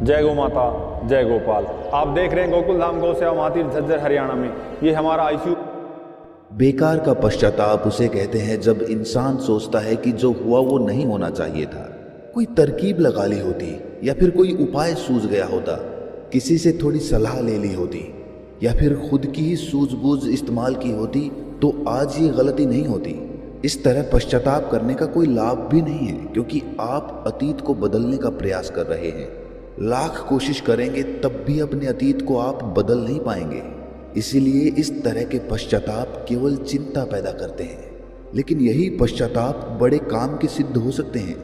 जय गौ माता, जय गोपाल। आप देख रहे हैं गोकुल धाम गौ सेवा मातिर झज्जर हरियाणा में। ये हमारा आईसीयू। बेकार का पश्चाताप उसे कहते हैं जब इंसान सोचता है कि जो हुआ वो नहीं होना चाहिए था। कोई तरकीब लगा ली होती, या फिर कोई उपाय सूझ गया होता, किसी से थोड़ी सलाह ले ली होती, या फिर खुद की ही सूझबूझ इस्तेमाल की होती, तो आज ये गलती नहीं होती। इस तरह पश्चाताप करने का कोई लाभ भी नहीं है, क्योंकि आप अतीत को बदलने का प्रयास कर रहे हैं। लाख कोशिश करेंगे तब भी अपने अतीत को आप बदल नहीं पाएंगे। इसीलिए इस तरह के पश्चाताप केवल चिंता पैदा करते हैं, लेकिन यही पश्चाताप बड़े काम के सिद्ध हो सकते हैं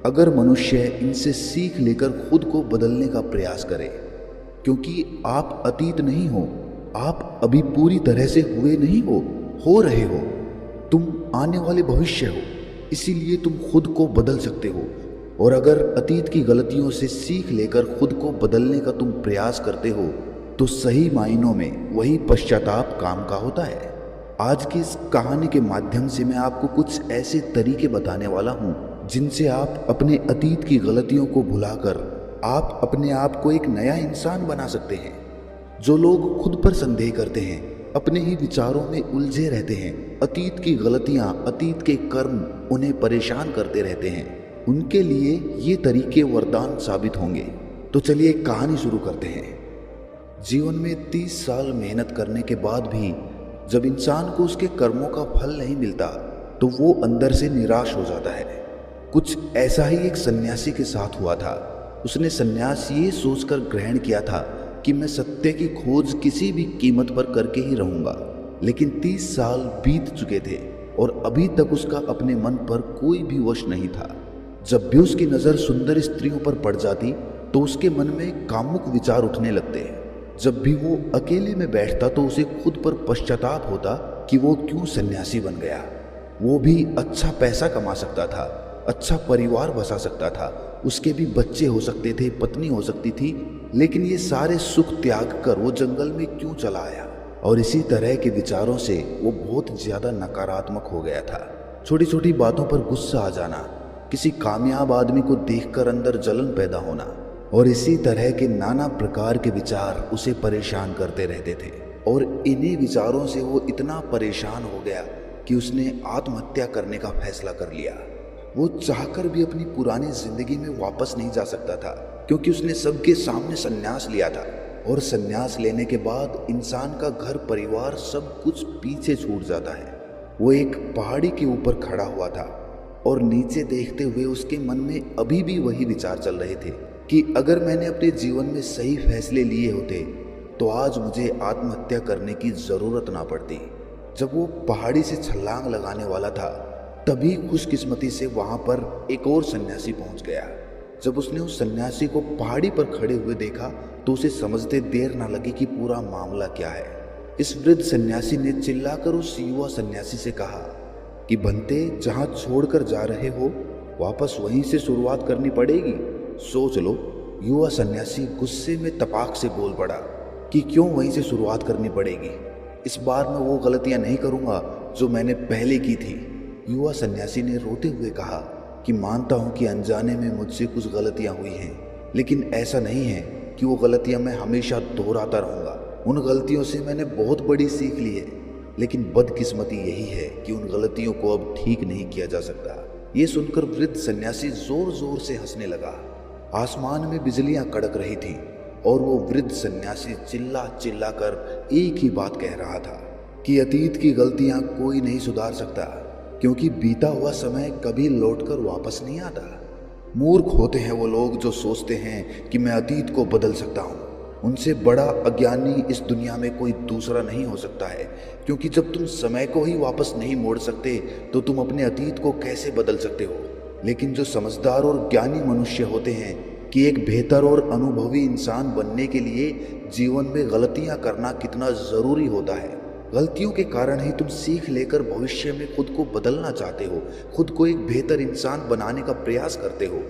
अगर मनुष्य इनसे सीख लेकर खुद को बदलने का प्रयास करे। क्योंकि आप अतीत नहीं हो, आप अभी पूरी तरह से हुए नहीं हो रहे हो। तुम आने वाले भविष्य हो, इसीलिए तुम खुद को बदल सकते हो। और अगर अतीत की गलतियों से सीख लेकर खुद को बदलने का तुम प्रयास करते हो, तो सही मायनों में वही पश्चाताप काम का होता है। आज की इस कहानी के माध्यम से मैं आपको कुछ ऐसे तरीके बताने वाला हूँ जिनसे आप अपने अतीत की गलतियों को भुलाकर आप अपने आप को एक नया इंसान बना सकते हैं। जो लोग खुद पर संदेह करते हैं, अपने ही विचारों में उलझे रहते हैं, अतीत की गलतियां, अतीत के कर्म उन्हें परेशान करते रहते हैं, उनके लिए ये तरीके वरदान साबित होंगे। तो चलिए एक कहानी शुरू करते हैं। जीवन में 30 साल मेहनत करने के बाद भी जब इंसान को उसके कर्मों का फल नहीं मिलता, तो वो अंदर से निराश हो जाता है। कुछ ऐसा ही एक सन्यासी के साथ हुआ था। उसने सन्यास ये सोचकर ग्रहण किया था कि मैं सत्य की खोज किसी भी कीमत पर करके ही रहूंगा। लेकिन 30 साल बीत चुके थे और अभी तक उसका अपने मन पर कोई भी वश नहीं था। जब भी उसकी नज़र सुंदर स्त्रियों पर पड़ जाती, तो उसके मन में कामुक विचार उठने लगते। जब भी वो अकेले में बैठता, तो उसे खुद पर पश्चाताप होता कि वो क्यों सन्यासी बन गया। वो भी अच्छा पैसा कमा सकता था, अच्छा परिवार बसा सकता था, उसके भी बच्चे हो सकते थे, पत्नी हो सकती थी, लेकिन ये सारे सुख त्याग कर वो जंगल में क्यों चला आया। और इसी तरह के विचारों से वो बहुत ज्यादा नकारात्मक हो गया था। छोटी छोटी बातों पर गुस्सा आ जाना, किसी कामयाब आदमी को देखकर अंदर जलन पैदा होना, और इसी तरह के नाना प्रकार के विचार उसे परेशान करते रहते थे। और इन्हीं विचारों से वो इतना परेशान हो गया कि उसने आत्महत्या करने का फैसला कर लिया। वो चाहकर भी अपनी पुरानी जिंदगी में वापस नहीं जा सकता था, क्योंकि उसने सबके सामने संन्यास लिया था। और संन्यास लेने के बाद इंसान का घर परिवार सब कुछ पीछे छूट जाता है। वो एक पहाड़ी के ऊपर खड़ा हुआ था और नीचे देखते हुए उसके मन में अभी भी वही विचार चल रहे थे कि अगर मैंने अपने जीवन में सही फैसले लिए होते, तो आज मुझे आत्महत्या करने की जरूरत ना पड़ती। जब वो पहाड़ी से छलांग लगाने वाला था, तभी खुशकिस्मती से वहां पर एक और सन्यासी पहुंच गया। जब उसने उस सन्यासी को पहाड़ी पर खड़े हुए देखा, तो उसे समझते देर ना लगी कि पूरा मामला क्या है। इस वृद्ध सन्यासी ने चिल्लाकर उस युवा सन्यासी से कहा कि बनते, जहां छोड़कर जा रहे हो, वापस वहीं से शुरुआत करनी पड़ेगी। सोच लो। युवा सन्यासी गुस्से में तपाक से बोल पड़ा कि क्यों वहीं से शुरुआत करनी पड़ेगी। इस बार मैं वो गलतियां नहीं करूंगा जो मैंने पहले की थी। युवा सन्यासी ने रोते हुए कहा कि मानता हूं कि अनजाने में मुझसे कुछ गलतियां हुई हैं, लेकिन ऐसा नहीं है कि वो गलतियां मैं हमेशा दोहराता रहूंगा। उन गलतियों से मैंने बहुत बड़ी सीख ली है, लेकिन बदकिस्मती यही है कि उन गलतियों को अब ठीक नहीं किया जा सकता। ये सुनकर वृद्ध सन्यासी जोर जोर से हंसने लगा। आसमान में बिजलियां कड़क रही थी और वो वृद्ध सन्यासी चिल्ला चिल्ला कर एक ही बात कह रहा था कि अतीत की गलतियां कोई नहीं सुधार सकता, क्योंकि बीता हुआ समय कभी लौटकर वापस नहीं आता। मूर्ख होते हैं वो लोग जो सोचते हैं कि मैं अतीत को बदल सकता हूँ। उनसे बड़ा अज्ञानी इस दुनिया में कोई दूसरा नहीं हो सकता है, क्योंकि जब तुम समय को ही वापस नहीं मोड़ सकते, तो तुम अपने अतीत को कैसे बदल सकते हो। लेकिन जो समझदार और ज्ञानी मनुष्य होते हैं कि एक बेहतर और अनुभवी इंसान बनने के लिए जीवन में गलतियां करना कितना ज़रूरी होता है। गलतियों के कारण ही तुम सीख लेकर भविष्य में खुद को बदलना चाहते हो, खुद को एक बेहतर इंसान बनाने का प्रयास करते हो।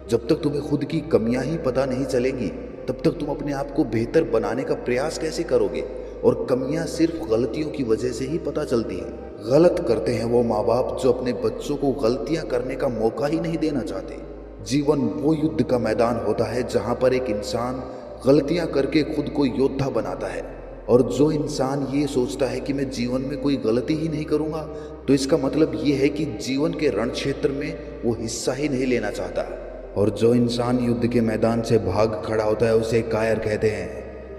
जब तक तुम्हें खुद की कमियां ही पता नहीं चलेगी, तब तक तुम अपने आप को बेहतर बनाने का प्रयास कैसे करोगे। और कमियां सिर्फ गलतियों की वजह से ही पता चलती हैं। गलत करते हैं वो माँ बाप जो अपने बच्चों को गलतियां करने का मौका ही नहीं देना चाहते। जीवन वो युद्ध का मैदान होता है जहां पर एक इंसान गलतियां करके खुद को योद्धा बनाता है। और जो इंसान ये सोचता है कि मैं जीवन में कोई गलती ही नहीं करूंगा, तो इसका मतलब ये है कि जीवन के रण क्षेत्र में वो हिस्सा ही नहीं लेना चाहता। और जो इंसान युद्ध के मैदान से भाग खड़ा होता है उसे कायर कहते हैं।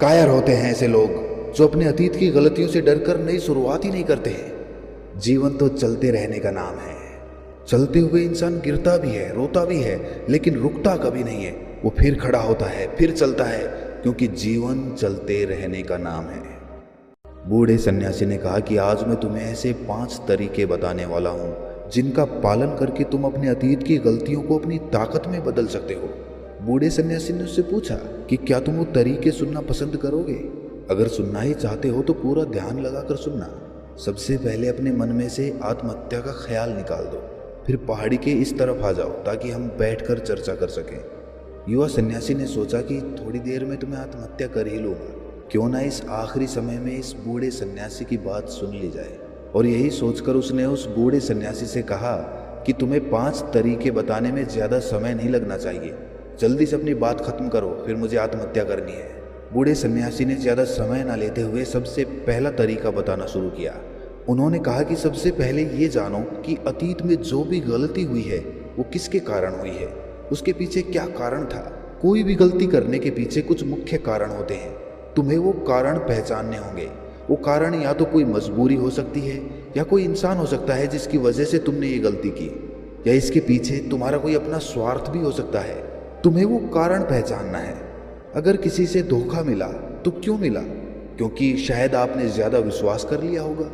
कायर होते हैं ऐसे लोग जो अपने अतीत की गलतियों से डरकर नई शुरुआत ही नहीं करते हैं। जीवन तो चलते रहने का नाम है। चलते हुए इंसान गिरता भी है, रोता भी है, लेकिन रुकता कभी नहीं है। वो फिर खड़ा होता है, फिर चलता है, क्योंकि जीवन चलते रहने का नाम है। बूढ़े सन्यासी ने कहा कि आज मैं तुम्हें ऐसे 5 तरीके बताने वाला हूँ जिनका पालन करके तुम अपने अतीत की गलतियों को अपनी ताकत में बदल सकते हो। बूढ़े सन्यासी ने उससे पूछा कि क्या तुम वो तरीके सुनना पसंद करोगे? अगर सुनना ही चाहते हो तो पूरा ध्यान लगाकर सुनना। सबसे पहले अपने मन में से आत्महत्या का ख्याल निकाल दो, फिर पहाड़ी के इस तरफ आ जाओ ताकि हम बैठकर चर्चा कर सकें। युवा सन्यासी ने सोचा कि थोड़ी देर में तुम्हें आत्महत्या कर ही लूंगा, क्यों ना इस आखिरी समय में इस बूढ़े सन्यासी की बात सुन ली जाए। और यही सोचकर उसने उस बूढ़े सन्यासी से कहा कि तुम्हें 5 तरीके बताने में ज़्यादा समय नहीं लगना चाहिए, जल्दी से अपनी बात खत्म करो, फिर मुझे आत्महत्या करनी है। बूढ़े सन्यासी ने ज़्यादा समय ना लेते हुए सबसे पहला तरीका बताना शुरू किया। उन्होंने कहा कि सबसे पहले ये जानो कि अतीत में जो भी गलती हुई है वो किसके कारण हुई है, उसके पीछे क्या कारण था। कोई भी गलती करने के पीछे कुछ मुख्य कारण होते हैं, तुम्हें वो कारण पहचानने होंगे। वो कारण या तो कोई मजबूरी हो सकती है, या कोई इंसान हो सकता है जिसकी वजह से तुमने ये गलती की, या इसके पीछे तुम्हारा कोई अपना स्वार्थ भी हो सकता है। तुम्हें वो कारण पहचानना है। अगर किसी से धोखा मिला तो क्यों मिला? क्योंकि शायद आपने ज़्यादा विश्वास कर लिया होगा।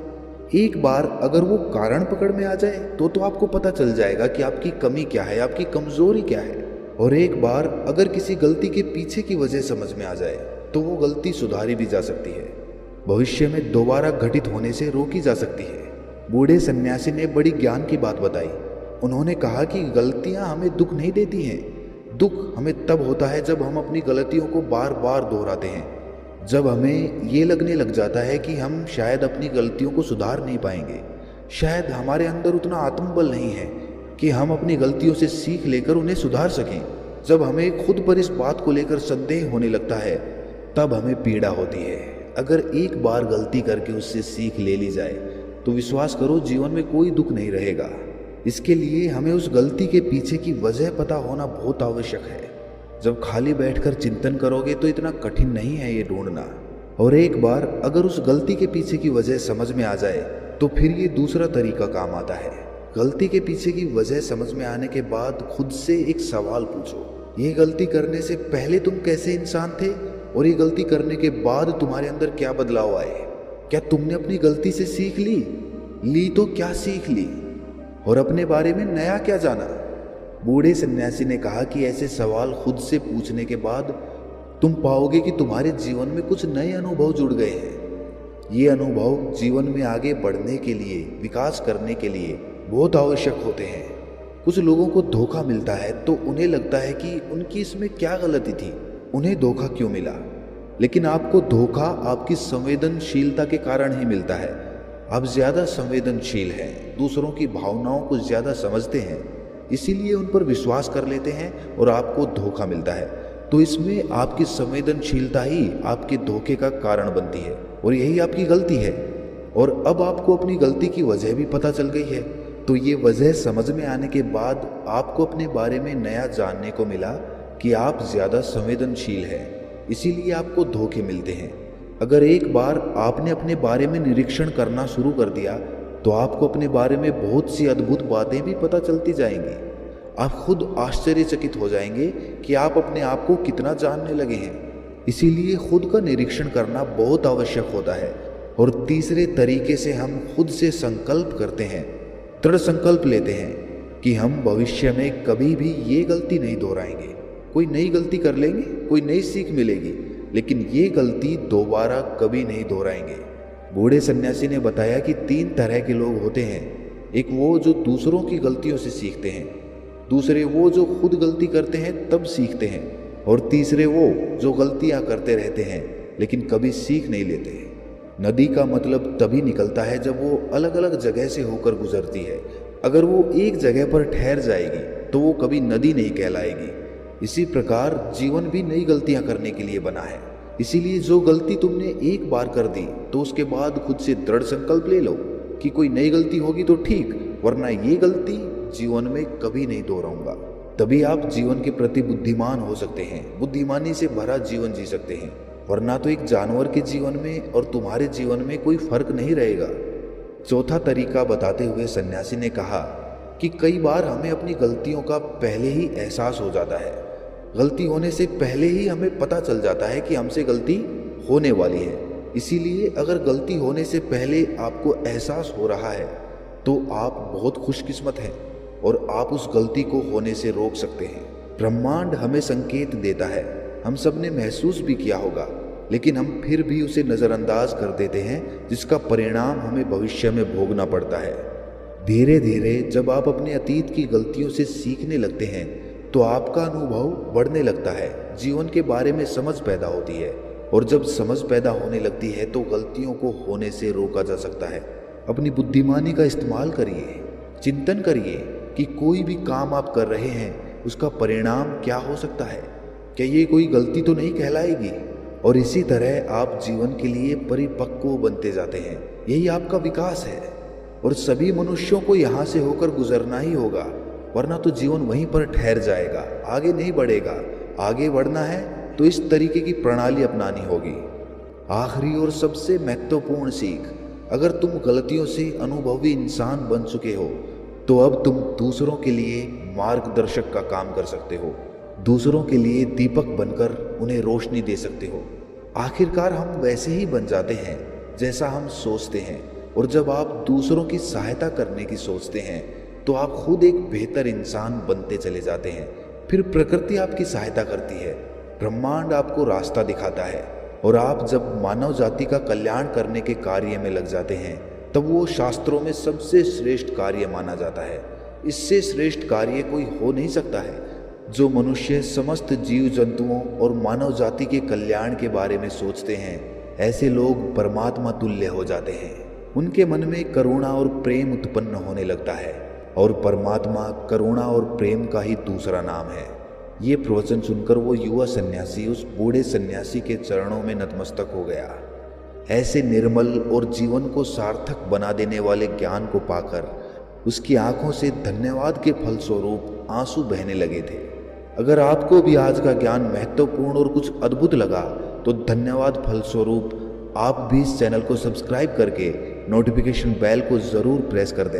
एक बार अगर वो कारण पकड़ में आ जाए तो आपको पता चल जाएगा कि आपकी कमी क्या है, आपकी कमजोरी क्या है। और एक बार अगर किसी गलती के पीछे की वजह समझ में आ जाए तो वो गलती सुधारी भी जा सकती है, भविष्य में दोबारा घटित होने से रोकी जा सकती है। बूढ़े सन्यासी ने बड़ी ज्ञान की बात बताई। उन्होंने कहा कि गलतियां हमें दुख नहीं देती हैं, दुख हमें तब होता है जब हम अपनी गलतियों को बार बार दोहराते हैं, जब हमें ये लगने लग जाता है कि हम शायद अपनी गलतियों को सुधार नहीं पाएंगे, शायद हमारे अंदर उतना आत्मबल नहीं है कि हम अपनी गलतियों से सीख लेकर उन्हें सुधार सकें। जब हमें खुद पर इस बात को लेकर संदेह होने लगता है तब हमें पीड़ा होती है। अगर एक बार गलती करके उससे सीख ले ली जाए तो विश्वास करो जीवन में कोई दुख नहीं रहेगा। इसके लिए हमें उस गलती के पीछे की वजह पता होना बहुत आवश्यक है। जब खाली बैठकर चिंतन करोगे तो इतना कठिन नहीं है ये ढूंढना। और एक बार अगर उस गलती के पीछे की वजह समझ में आ जाए तो फिर ये दूसरा तरीका काम आता है। गलती के पीछे की वजह समझ में आने के बाद खुद से एक सवाल पूछो, ये गलती करने से पहले तुम कैसे इंसान थे, और ये गलती करने के बाद तुम्हारे अंदर क्या बदलाव आए? क्या तुमने अपनी गलती से सीख ली तो क्या सीख ली, और अपने बारे में नया क्या जाना? बूढ़े सन्यासी ने कहा कि ऐसे सवाल खुद से पूछने के बाद तुम पाओगे कि तुम्हारे जीवन में कुछ नए अनुभव जुड़ गए हैं। ये अनुभव जीवन में आगे बढ़ने के लिए, विकास करने के लिए बहुत आवश्यक होते हैं। कुछ लोगों को धोखा मिलता है तो उन्हें लगता है कि उनकी इसमें क्या गलती थी, उन्हें धोखा क्यों मिला। लेकिन आपको धोखा आपकी संवेदनशीलता के कारण ही मिलता है। आप ज़्यादा संवेदनशील हैं, दूसरों की भावनाओं को ज़्यादा समझते हैं, इसीलिए उन पर विश्वास कर लेते हैं और आपको धोखा मिलता है। तो इसमें आपकी संवेदनशीलता ही आपके धोखे का कारण बनती है, और यही आपकी गलती है। और अब आपको अपनी गलती की वजह भी पता चल गई है, तो ये वजह समझ में आने के बाद आपको अपने बारे में नया जानने को मिला कि आप ज़्यादा संवेदनशील हैं, इसीलिए आपको धोखे मिलते हैं। अगर एक बार आपने अपने बारे में निरीक्षण करना शुरू कर दिया तो आपको अपने बारे में बहुत सी अद्भुत बातें भी पता चलती जाएंगी। आप खुद आश्चर्यचकित हो जाएंगे कि आप अपने आप को कितना जानने लगे हैं। इसीलिए खुद का निरीक्षण करना बहुत आवश्यक होता है। और तीसरे तरीके से हम खुद से संकल्प करते हैं, दृढ़ संकल्प लेते हैं कि हम भविष्य में कभी भी ये गलती नहीं दोहराएंगे। कोई नई गलती कर लेंगे, कोई नई सीख मिलेगी, लेकिन ये गलती दोबारा कभी नहीं दोहराएंगे। बूढ़े सन्यासी ने बताया कि 3 तरह के लोग होते हैं। एक वो जो दूसरों की गलतियों से सीखते हैं, दूसरे वो जो खुद गलती करते हैं तब सीखते हैं, और तीसरे वो जो गलतियां करते रहते हैं लेकिन कभी सीख नहीं लेते। नदी का मतलब तभी निकलता है जब वो अलग अलग जगह से होकर गुजरती है। अगर वो एक जगह पर ठहर जाएगी तो वो कभी नदी नहीं कहलाएगी। इसी प्रकार जीवन भी नई गलतियां करने के लिए बना है। इसीलिए जो गलती तुमने एक बार कर दी तो उसके बाद खुद से दृढ़ संकल्प ले लो कि कोई नई गलती होगी तो ठीक, वरना ये गलती जीवन में कभी नहीं दोहराऊंगा। तभी आप जीवन के प्रति बुद्धिमान हो सकते हैं, बुद्धिमानी से भरा जीवन जी सकते हैं। वरना तो एक जानवर के जीवन में और तुम्हारे जीवन में कोई फर्क नहीं रहेगा। चौथा तरीका बताते हुए सन्यासी ने कहा कि कई बार हमें अपनी गलतियों का पहले ही एहसास हो जाता है। गलती होने से पहले ही हमें पता चल जाता है कि हमसे गलती होने वाली है। इसीलिए अगर गलती होने से पहले आपको एहसास हो रहा है तो आप बहुत खुशकिस्मत हैं और आप उस गलती को होने से रोक सकते हैं। ब्रह्मांड हमें संकेत देता है, हम सब ने महसूस भी किया होगा, लेकिन हम फिर भी उसे नज़रअंदाज कर देते हैं, जिसका परिणाम हमें भविष्य में भोगना पड़ता है। धीरे धीरे जब आप अपने अतीत की गलतियों से सीखने लगते हैं तो आपका अनुभव बढ़ने लगता है, जीवन के बारे में समझ पैदा होती है, और जब समझ पैदा होने लगती है तो गलतियों को होने से रोका जा सकता है। अपनी बुद्धिमानी का इस्तेमाल करिए, चिंतन करिए कि कोई भी काम आप कर रहे हैं उसका परिणाम क्या हो सकता है, क्या ये कोई गलती तो नहीं कहलाएगी। और इसी तरह आप जीवन के लिए परिपक्व बनते जाते हैं। यही आपका विकास है और सभी मनुष्यों को यहाँ से होकर गुजरना ही होगा, वरना तो जीवन वहीं पर ठहर जाएगा, आगे नहीं बढ़ेगा। आगे बढ़ना है तो इस तरीके की प्रणाली अपनानी होगी। आखिरी और सबसे महत्वपूर्ण सीख, अगर तुम गलतियों से अनुभवी इंसान बन चुके हो तो अब तुम दूसरों के लिए मार्गदर्शक का काम कर सकते हो, दूसरों के लिए दीपक बनकर उन्हें रोशनी दे सकते हो। आखिरकार हम वैसे ही बन जाते हैं जैसा हम सोचते हैं, और जब आप दूसरों की सहायता करने की सोचते हैं तो आप खुद एक बेहतर इंसान बनते चले जाते हैं। फिर प्रकृति आपकी सहायता करती है, ब्रह्मांड आपको रास्ता दिखाता है, और आप जब मानव जाति का कल्याण करने के कार्य में लग जाते हैं तब वो शास्त्रों में सबसे श्रेष्ठ कार्य माना जाता है। इससे श्रेष्ठ कार्य कोई हो नहीं सकता है। जो मनुष्य समस्त जीव जंतुओं और मानव जाति के कल्याण के बारे में सोचते हैं, ऐसे लोग परमात्मा तुल्य हो जाते हैं। उनके मन में करुणा और प्रेम उत्पन्न होने लगता है, और परमात्मा करुणा और प्रेम का ही दूसरा नाम है। ये प्रवचन सुनकर वो युवा सन्यासी उस बूढ़े सन्यासी के चरणों में नतमस्तक हो गया। ऐसे निर्मल और जीवन को सार्थक बना देने वाले ज्ञान को पाकर उसकी आंखों से धन्यवाद के फलस्वरूप आंसू बहने लगे थे। अगर आपको भी आज का ज्ञान महत्वपूर्ण और कुछ अद्भुत लगा तो धन्यवाद फलस्वरूप आप भी इस चैनल को सब्सक्राइब करके नोटिफिकेशन बेल को ज़रूर प्रेस कर दें।